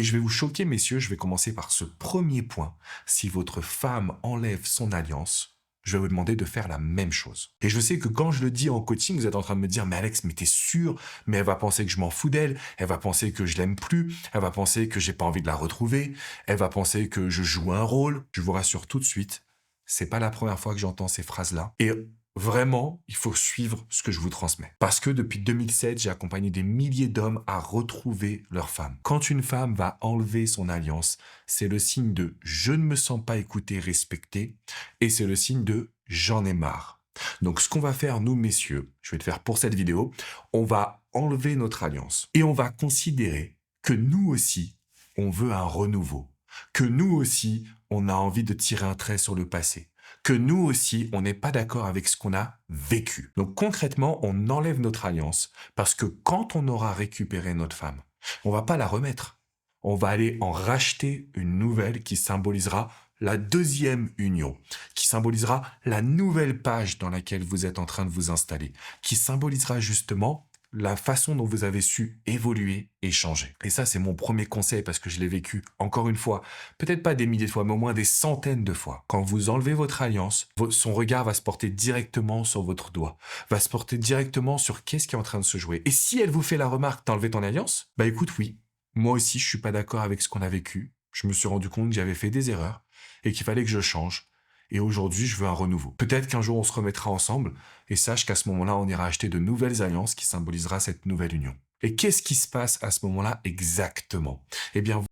Et je vais vous choquer, messieurs, je vais commencer par ce premier point. Si votre femme enlève son alliance, je vais vous demander de faire la même chose. Et je sais que quand je le dis en coaching, vous êtes en train de me dire « Mais Alex, mais t'es sûr? Mais elle va penser que je m'en fous d'elle, elle va penser que je l'aime plus, elle va penser que j'ai pas envie de la retrouver, elle va penser que je joue un rôle. » Je vous rassure tout de suite, c'est pas la première fois que j'entends ces phrases-là. Et vraiment, il faut suivre ce que je vous transmets. Parce que depuis 2007, j'ai accompagné des milliers d'hommes à retrouver leur femme. Quand une femme va enlever son alliance, c'est le signe de « je ne me sens pas écouté, respecté » et c'est le signe de « j'en ai marre ». Donc ce qu'on va faire, nous messieurs, je vais le faire pour cette vidéo, on va enlever notre alliance et on va considérer que nous aussi, on veut un renouveau, que nous aussi, on a envie de tirer un trait sur le passé, que nous aussi, on n'est pas d'accord avec ce qu'on a vécu. Donc concrètement, on enlève notre alliance parce que quand on aura récupéré notre femme, on va pas la remettre. On va aller en racheter une nouvelle qui symbolisera la deuxième union, qui symbolisera la nouvelle page dans laquelle vous êtes en train de vous installer, qui symbolisera justement la façon dont vous avez su évoluer et changer. Et ça, c'est mon premier conseil parce que je l'ai vécu, encore une fois, peut-être pas des milliers de fois, mais au moins des centaines de fois. Quand vous enlevez votre alliance, son regard va se porter directement sur votre doigt, va se porter directement sur qu'est-ce qui est en train de se jouer. Et si elle vous fait la remarque, t'as enlevé ton alliance? Bah écoute, oui, moi aussi, je suis pas d'accord avec ce qu'on a vécu. Je me suis rendu compte que j'avais fait des erreurs et qu'il fallait que je change. Et aujourd'hui, je veux un renouveau. Peut-être qu'un jour, on se remettra ensemble et sache qu'à ce moment-là, on ira acheter de nouvelles alliances qui symbolisera cette nouvelle union. Et qu'est-ce qui se passe à ce moment-là exactement? Eh bien,